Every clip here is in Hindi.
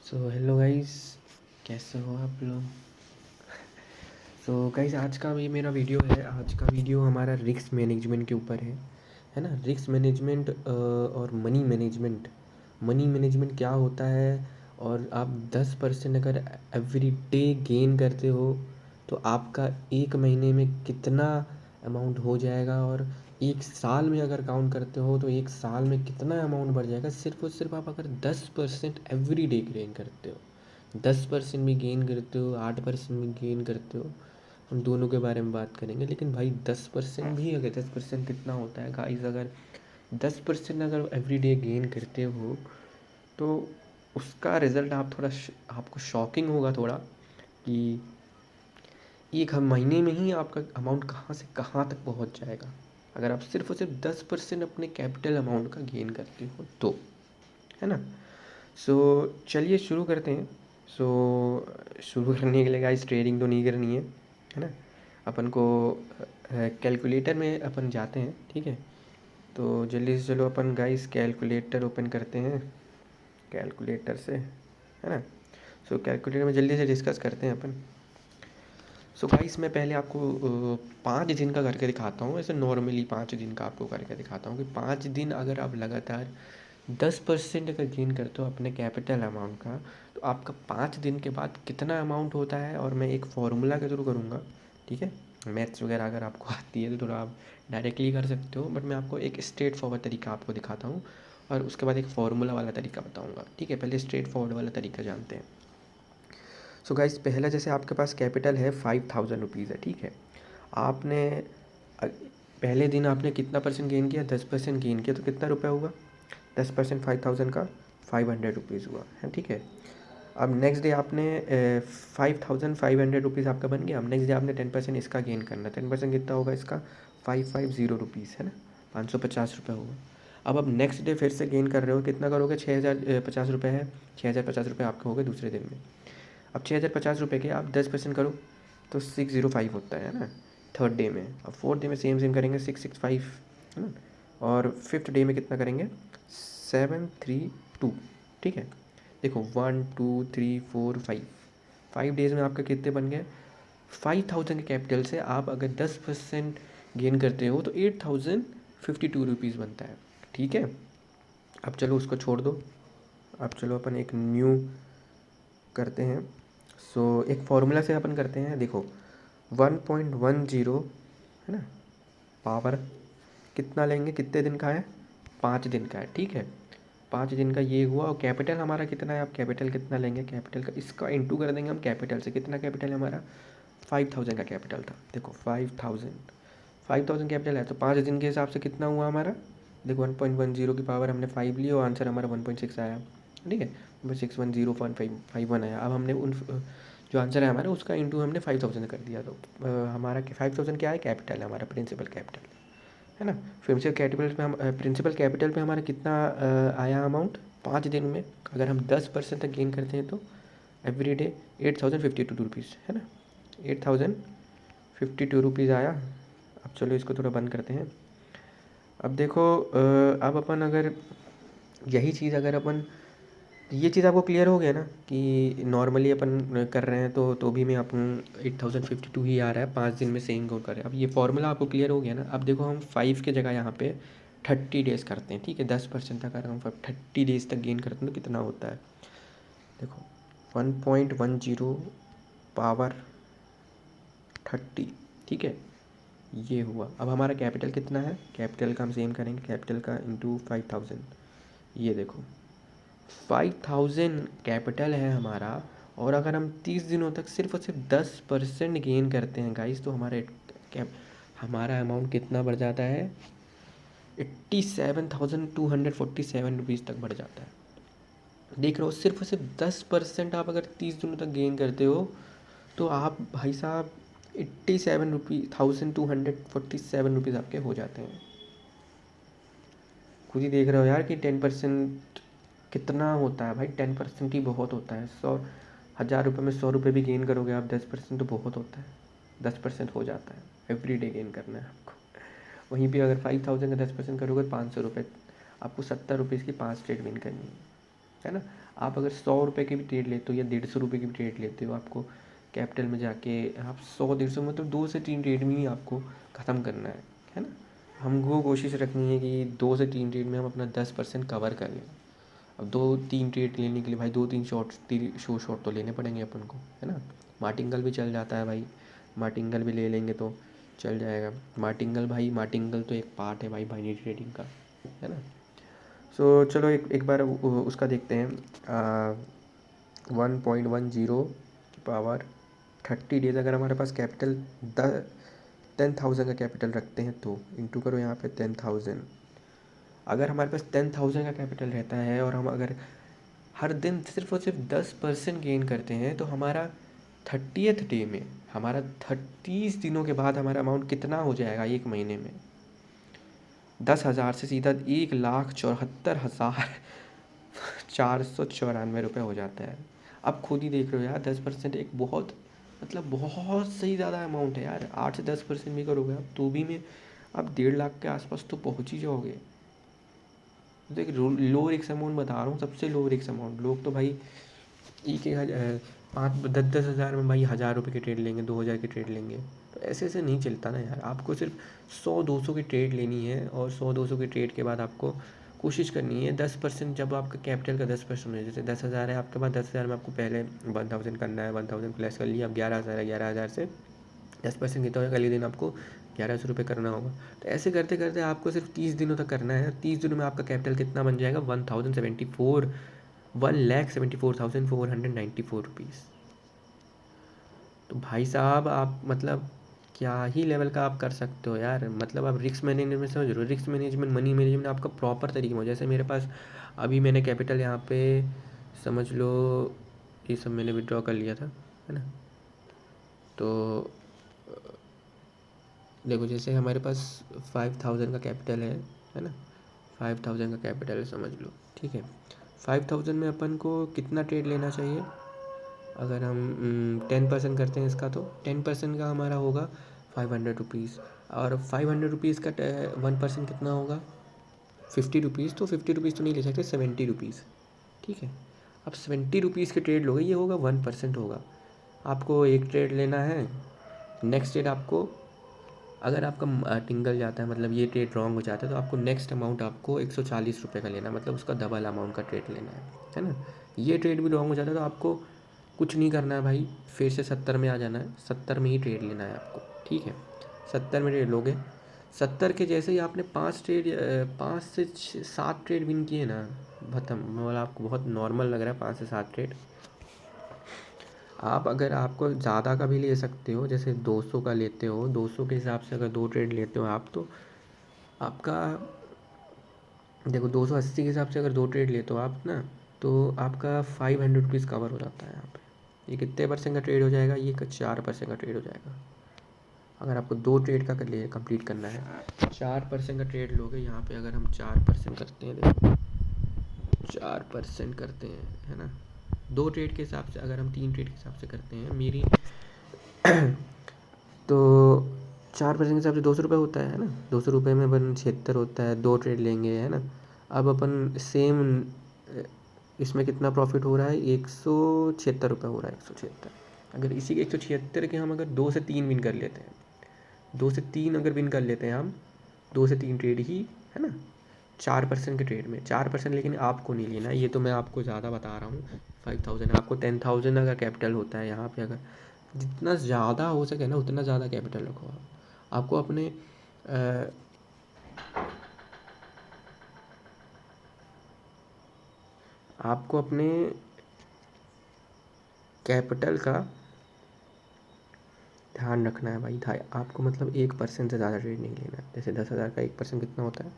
सो हेलो गाइस, कैसे हो आप लोग। सो गाइस, आज का ये मेरा वीडियो है। आज का वीडियो हमारा रिस्क मैनेजमेंट के ऊपर है ना। रिस्क मैनेजमेंट और मनी मैनेजमेंट। मनी मैनेजमेंट क्या होता है, और आप 10% अगर एवरी डे गेन करते हो तो आपका एक महीने में कितना अमाउंट हो जाएगा, और एक साल में अगर काउंट करते हो तो एक साल में कितना अमाउंट बढ़ जाएगा, सिर्फ और सिर्फ आप अगर 10% एवरी डे गेन करते हो। 10% भी गेन करते हो, 8% भी गेन करते हो, हम दोनों के बारे में बात करेंगे। लेकिन भाई 10% भी, अगर 10% कितना होता है गाइस, अगर 10% अगर एवरी डे गेन करते हो तो उसका रिज़ल्ट आप थोड़ा आपको शॉकिंग होगा थोड़ा, कि एक हम महीने में ही आपका अमाउंट कहाँ से कहाँ तक पहुँच जाएगा, अगर आप सिर्फ और सिर्फ 10% अपने कैपिटल अमाउंट का गेन करते हो तो, है ना। सो चलिए शुरू करते हैं। सो शुरू करने के लिए गाइस ट्रेडिंग तो नहीं करनी है ना। अपन को कैलकुलेटर में अपन जाते हैं, ठीक है। तो जल्दी से चलो अपन गाइस कैलकुलेटर ओपन करते हैं कैलकुलेटर से, है ना। सो कैलकुलेटर में जल्दी से डिस्कस करते हैं अपन। सो गाइस, मैं पहले आपको 5 दिन का करके दिखाता हूँ। ऐसे नॉर्मली 5 दिन का आपको करके दिखाता हूँ कि 5 दिन अगर आप लगातार 10% अगर गेन करते हो अपने कैपिटल अमाउंट का, तो आपका 5 दिन के बाद कितना अमाउंट होता है। और मैं एक फार्मूला के थ्रू करूँगा, ठीक है। मैथ्स वगैरह अगर आपको आती है तो थोड़ा आप डायरेक्टली कर सकते हो, बट मैं आपको एक स्ट्रेट फॉरवर्ड तरीका आपको दिखाता हूँ, और उसके बाद एक फार्मूला वाला तरीका बताऊँगा, ठीक है। पहले स्ट्रेट फॉरवर्ड वाला तरीका जानते हैं। सो गाइस, पहला जैसे आपके पास कैपिटल है 5000 रुपीज़ है, ठीक है। आपने पहले दिन आपने कितना परसेंट गेन किया, 10% गेन किया, तो कितना रुपया हुआ, 10% 5000 का 500 रुपीज़ हुआ है, ठीक है। अब नेक्स्ट डे आपने 5500 रुपीज़ आपका बन गया। अब नेक्स्ट डे आपने 10% इसका गेन करना है। 10% कितना होगा इसका, 550 रुपीज़, है ना, 550 रुपये होगा। अब नेक्स्ट डे फिर से गेन कर रहे हो, कितना करोगे, 6050 रुपये है, 6050 रुपये आपके हो गए दूसरे दिन में। अब 6050 रुपये के आप 10% करो तो 605 होता है ना, थर्ड डे में। अब फोर्थ डे में सेम सेम करेंगे, 665, है ना। और फिफ्थ डे में कितना करेंगे, 732, ठीक है। देखो 1 2 3 4 5, 5 डेज़ में आपका कितने बन गए, 5000 के कैपिटल से आप अगर 10% गेन करते हो तो 8052 रुपीज़ बनता है, ठीक है। अब चलो उसको छोड़ दो, अब चलो अपन एक न्यू करते हैं। सो एक फार्मूला से अपन करते हैं। देखो 1.10, है ना, पावर कितना लेंगे, कितने दिन का है, 5 दिन का है, ठीक है। 5 दिन का ये हुआ, और कैपिटल हमारा कितना है, आप कैपिटल कितना लेंगे, कैपिटल का इसका इंटू कर देंगे हम कैपिटल से। कितना कैपिटल है हमारा, 5000 का कैपिटल था। देखो 5000 कैपिटल है, तो 5 दिन के हिसाब से कितना हुआ हमारा। देखो 1.10 की पावर हमने 5 ली और आंसर हमारा 1.6 आया, ठीक है। 610551 आया। अब हमने उन जो आंसर है हमारा उसका इंटू हमने 5000 कर दिया, तो हमारा 5000 क्या है, कैपिटल है हमारा, प्रिंसिपल कैपिटल, है ना। प्रिंसिपल कैपिटल पे हम प्रिंसिपल कैपिटल पे हमारा कितना आया अमाउंट 5 दिन में, अगर हम 10% तक गेन करते हैं तो एवरी डे 8052 रुपीज़, है ना, 8052 रुपीज़ आया। अब चलो इसको थोड़ा बंद करते हैं। अब देखो अब अपन अगर यही चीज़ अगर अपन, ये चीज़ आपको क्लियर हो गया ना कि नॉर्मली अपन कर रहे हैं तो भी में अपन 8052 ही आ रहा है, 5 दिन में सेम गोल कर रहे हैं। अब ये फॉर्मूला आपको क्लियर हो गया ना। अब देखो हम 5 के जगह यहाँ पे 30 डेज़ करते हैं, ठीक है। 10% तक अगर हम 30 डेज़ तक गेन करते हैं तो कितना होता है, देखो 1.10 पावर 30, ठीक है, ये हुआ। अब हमारा कैपिटल कितना है, कैपिटल का हम सेम करेंगे, कैपिटल का इंटू 5000, ये देखो 5000 कैपिटल है हमारा। और अगर हम 30 दिनों तक सिर्फ और सिर्फ 10% गेन करते हैं गाइस, तो कैप हमारा अमाउंट कितना बढ़ जाता है, 87,247 रुपीज़ तक बढ़ जाता है। देख रहे हो, सिर्फ और सिर्फ 10% आप अगर 30 दिनों तक गेन करते हो तो आप भाई साहब 87,247 रुपीज़ आपके हो जाते हैं। खुद ही देख रहे हो यार कि 10% कितना होता है भाई। 10% ही बहुत होता है। 1,000 रुपये में 100 रुपये भी गेन करोगे आप 10% तो बहुत होता है। 10% हो जाता है, एवरी डे गेन करना है आपको। वहीं पे अगर 5000 का 10% करोगे 500 रुपये, आपको 70 रुपीज़ की 5 ट्रेड विन करनी है ना। आप अगर 100 रुपये की भी ट्रेड लेते हो या 150 रुपये की भी ट्रेड लेते हो, आपको कैपिटल में जाके आप 100-150 मतलब 2 से 3 ट्रेड में ही आपको ख़त्म करना है ना। हमको कोशिश रखनी है कि 2 से 3 ट्रेड में हम अपना 10% कवर कर लें। अब 2-3 ट्रेड लेने के लिए भाई 2-3 शॉट तो लेने पड़ेंगे अपन को, है ना। मार्टिंगल भी चल जाता है भाई, मार्टिंगल भी ले लेंगे तो चल जाएगा। मार्टिंगल भाई, मार्टिंगल तो एक पार्ट है भाई बाइनरी ट्रेडिंग का, है ना। सो चलो एक बार उसका देखते हैं। 1.10 की पावर 30 डेज अगर हमारे पास कैपिटल 10,000 का कैपिटल रखते हैं तो इंटू करो यहाँ पे 10,000। अगर हमारे पास 10,000 का कैपिटल रहता है और हम अगर हर दिन सिर्फ और सिर्फ 10% गेन करते हैं तो हमारा 30th डे में, हमारा 30 दिनों के बाद हमारा अमाउंट कितना हो जाएगा एक महीने में? 10,000 से सीधा 1,74,494 हो जाता है। अब खुद ही देख रहे हो यार, 10% एक बहुत मतलब बहुत सही ज़्यादा अमाउंट है यार। 8 से 10% भी करोगे आप तो भी में आप 1.5 लाख के आसपास तो पहुँच ही जाओगे। तो एक लो रिस्क अमाउंट बता रहा हूँ, सबसे लो रिस्क अमाउंट। लोग तो भाई एक एक हज़ार 5-10 हज़ार में भाई 1,000 रुपये की ट्रेड लेंगे, 2,000 की ट्रेड लेंगे। तो ऐसे नहीं चलता ना यार। आपको सिर्फ 100-200 की ट्रेड लेनी है और 100-200 की ट्रेड के बाद आपको कोशिश करनी है 10%। जब आपका कैपिटल का 10% है, जैसे 10,000 है आपके पास, 10,000 में आपको पहले 1,000 करना है, 1,000 प्लस कर लिया। अब 11,000 है, 11,000 से 10% कितना होगा? अगले दिन आपको 1,100 रुपये करना होगा। तो ऐसे करते करते आपको सिर्फ 30 दिनों तक करना है। 30 दिनों में आपका कैपिटल कितना बन जाएगा? 1,74,494 रुपीज़। तो भाई साहब आप मतलब क्या ही लेवल का आप कर सकते हो यार। मतलब आप रिस्क मैनेजमेंट समझ रहे हो, रिस्क मैनेजमेंट, मनी मैनेजमेंट आपका प्रॉपर तरीके में। जैसे मेरे पास अभी मैंने कैपिटल यहाँ पे समझ लो ये सब मैंने विड्रॉ कर लिया था, है ना। तो देखो जैसे हमारे पास 5,000 का कैपिटल है ना। 5,000 का कैपिटल है समझ लो, ठीक है। 5,000 में अपन को कितना ट्रेड लेना चाहिए? अगर हम 10% करते हैं इसका तो 10% का हमारा होगा 500 रुपीज़। और 500 रुपीज़ का 1% कितना होगा? 50 रुपीज़। तो 50 रुपीज़ तो नहीं ले सकते, 70 रुपीज़, ठीक है। अब 70 रुपीज़ के ट्रेड लोगे, ये होगा 1% होगा। आपको एक ट्रेड लेना है, नेक्स्ट ट्रेड आपको अगर आपका टिंगल जाता है मतलब ये ट्रेड रॉन्ग हो जाता है तो आपको नेक्स्ट अमाउंट आपको 140 रुपये का लेना है, मतलब उसका डबल अमाउंट का ट्रेड लेना है ना। ये ट्रेड भी रॉन्ग हो जाता है तो आपको कुछ नहीं करना है भाई, फिर से 70 में आ जाना है। 70 में ही ट्रेड लेना है आपको, ठीक है। 70 में ट्रेड लोगे, 70 के जैसे ही आपने 5 से 7 ट्रेड विन किए ना, खत्म। मतलब आपको बहुत नॉर्मल लग रहा है 5 से 7 ट्रेड। आप अगर आपको ज़्यादा का भी ले सकते हो, जैसे 200 का लेते हो, 200 के हिसाब से अगर 2 ट्रेड लेते हो आप तो आपका देखो 280 के हिसाब से अगर 2 ट्रेड लेते हो आप ना, तो आपका 500 रुपीज़ कवर हो जाता है यहाँ पे। ये कितने परसेंट का ट्रेड हो जाएगा? ये 4% का ट्रेड हो जाएगा। अगर आपको 2 ट्रेड का कर लिए कंप्लीट करना है, 4% का ट्रेड लोगे यहाँ पे। अगर हम 4% करते हैं, देखो 4% करते हैं, है ना। 2 ट्रेड के हिसाब से, अगर हम 3 ट्रेड के हिसाब से करते हैं मेरी तो 4% के हिसाब से 200 रुपये होता है ना। 200 रुपये में अपन 76 होता है, 2 ट्रेड लेंगे, है ना। अब अपन सेम इसमें कितना प्रॉफिट हो रहा है? 176 रुपये हो रहा है, 176। अगर इसी के 176 के हम अगर 2 से 3 विन कर लेते हैं, 2 से 3 अगर विन कर लेते हैं हम, 2 से 3 ट्रेड ही, है ना। 4% के ट्रेड में 4%, लेकिन आपको नहीं लेना है, ये तो मैं आपको ज़्यादा बता रहा हूँ। 5,000 आपको 10,000 अगर कैपिटल होता है यहाँ पे, अगर जितना ज़्यादा हो सके ना उतना ज़्यादा कैपिटल रखो आप। आपको अपने आपको अपने कैपिटल का ध्यान रखना है भाई। था आपको मतलब 1% से ज़्यादा ट्रेड नहीं लेना है। जैसे 10,000 का 1% कितना होता है?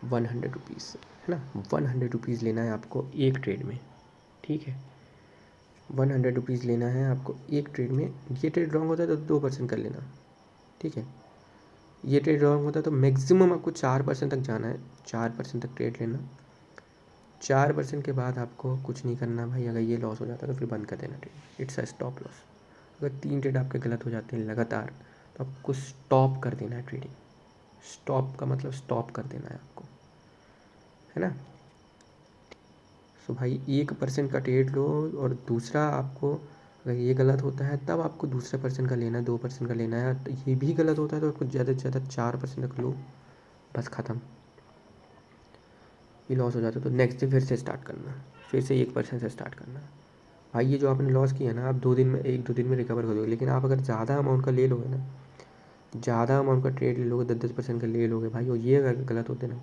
100 रुपीज़, है ना। 100 रुपीज़ लेना है आपको एक ट्रेड में, ठीक है। 100 रुपीज़ लेना है आपको एक ट्रेड में। ये ट्रेड रॉन्ग होता है तो 2% कर लेना, ठीक है। ये ट्रेड रॉन्ग होता है तो मैक्सिमम आपको 4% तक जाना है, 4% तक ट्रेड लेना। 4% के बाद आपको कुछ नहीं करना भाई। अगर ये लॉस हो जाता है तो फिर बंद कर देना trade, it's a stop loss. अगर 3 ट्रेड आपके गलत हो जाते हैं लगातार तो आपको स्टॉप कर देना है ट्रेडिंग। स्टॉप का मतलब स्टॉप कर देना है आपको, है ना। सो भाई 1% का ट्रेड लो, और दूसरा आपको अगर ये गलत होता है तब आपको दूसरे पर्सन का लेना है, 2% का लेना है। तो ये भी गलत होता है तो आपको ज़्यादा से ज़्यादा 4% तक लो, बस ख़त्म। ये लॉस हो जाता है तो नेक्स्ट डे फिर से स्टार्ट करना, फिर से 1% से स्टार्ट करना। भाई ये जो आपने लॉस किया ना, आप 2 दिन में, 1-2 दिन में रिकवर कर दोगे। लेकिन आप अगर ज़्यादा अमाउंट का ले लोगे ना, ज़्यादा अमाउंट का ट्रेड ले लोगे, 10-10% का ले लोगे भाई, और ये अगर गलत होते ना,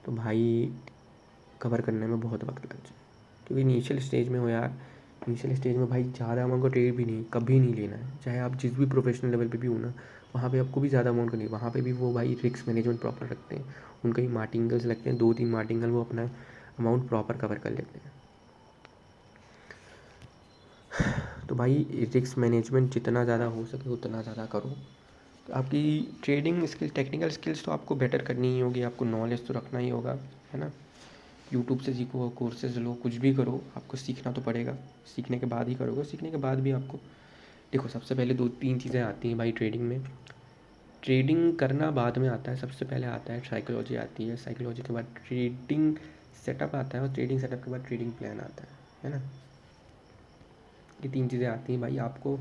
तो भाई कवर करने में बहुत वक्त लग जाए। क्योंकि इनिशियल स्टेज में हो यार, इनिशियल स्टेज में भाई ज़्यादा अमाउंट का ट्रेड भी नहीं, कभी नहीं लेना है। चाहे आप जिस भी प्रोफेशनल लेवल पे भी हो ना, वहाँ पे आपको भी ज़्यादा अमाउंट का नहीं, वहाँ पे भी वो भाई रिस्क मैनेजमेंट प्रॉपर रखते हैं। उनका ही मार्टिंगल्स लगते हैं, 2-3 मार्टिंगल, वो अपना अमाउंट प्रॉपर कवर कर लेते हैं। तो भाई रिस्क मैनेजमेंट जितना ज़्यादा हो सके उतना ज़्यादा करो। तो आपकी ट्रेडिंग स्किल, टेक्निकल स्किल्स तो आपको बेटर करनी ही होगी, आपको नॉलेज तो रखना ही होगा, है ना। यूट्यूब से सीखो, कोर्सेज लो, कुछ भी करो, आपको सीखना तो पड़ेगा। सीखने के बाद ही करोगे, सीखने के बाद भी आपको देखो, सबसे पहले 2-3 चीज़ें आती हैं भाई ट्रेडिंग में। ट्रेडिंग करना बाद में आता है, सबसे पहले आता है साइकोलॉजी आती है, साइकोलॉजी के बाद ट्रेडिंग सेटअप आता है, और ट्रेडिंग सेटअप के बाद ट्रेडिंग प्लान आता है ना। ये 3 चीज़ें आती हैं भाई, आपको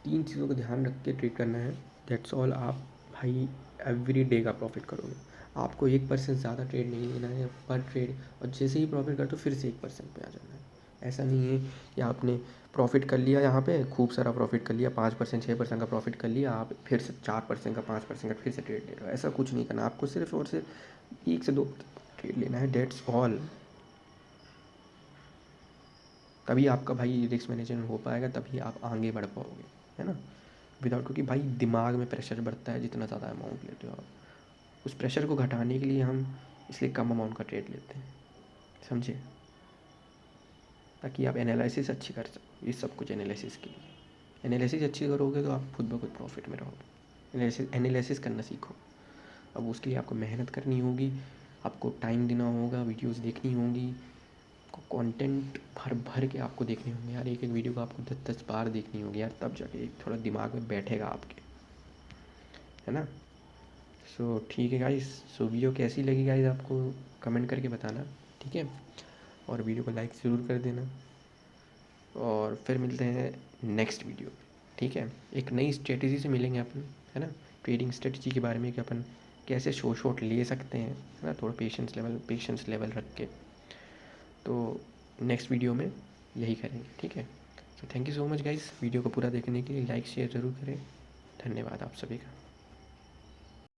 3 चीज़ों का ध्यान रख के ट्रेड करना है। That's all. आप भाई एवरी डे का प्रॉफिट करोगे। आपको 1% ज़्यादा ट्रेड नहीं लेना है पर ट्रेड, और जैसे ही प्रॉफिट करते हो फिर से 1% पे आ जाना है। ऐसा नहीं है कि आपने प्रॉफिट कर लिया, यहाँ पे खूब सारा प्रॉफिट कर लिया, 5% 6% का प्रॉफिट कर लिया, आप फिर से 4% का 5% का फिर से ट्रेड ले रहे हो। ऐसा कुछ नहीं करना, आपको सिर्फ और सिर्फ 1 से 2 ट्रेड लेना है, डेट्स ऑल। तभी आपका भाई रिस्क मैनेजमेंट हो पाएगा, तभी आप आगे बढ़ पाओगे, है ना। विदाउट, क्योंकि भाई दिमाग में प्रेशर बढ़ता है जितना ज़्यादा अमाउंट लेते हो आप। उस प्रेशर को घटाने के लिए हम इसलिए कम अमाउंट का ट्रेड लेते हैं, समझे, ताकि आप एनालिसिस अच्छी कर सको। ये सब कुछ एनालिसिस के लिए, एनालिसिस अच्छी करोगे तो आप खुद ब खुद प्रॉफिट में रहोगे। एनालिसिस करना सीखो। अब उसके लिए आपको मेहनत करनी होगी, आपको टाइम देना होगा, वीडियोस देखनी होंगी, आपको कंटेंट भर भर के आपको देखने होंगे यार। एक एक वीडियो को आपको 10-10 बार देखनी होगी यार, तब जाके थोड़ा दिमाग में बैठेगा आपके, है ना। सो ठीक है गाइस। सो वीडियो कैसी लगी गाइस आपको कमेंट करके बताना, ठीक है। और वीडियो को लाइक ज़रूर कर देना, और फिर मिलते हैं नेक्स्ट वीडियो, ठीक है। एक नई स्ट्रेटजी से मिलेंगे अपन, है ना। ट्रेडिंग स्ट्रेटजी के बारे में कि अपन कैसे शॉर्ट ले सकते हैं, है ना, थोड़ा पेशेंस लेवल रख के। तो नेक्स्ट वीडियो में यही करेंगे, ठीक है। तो thank you so much guys, video को पूरा देखने के लिए। लाइक शेयर ज़रूर करें। धन्यवाद आप सभी का।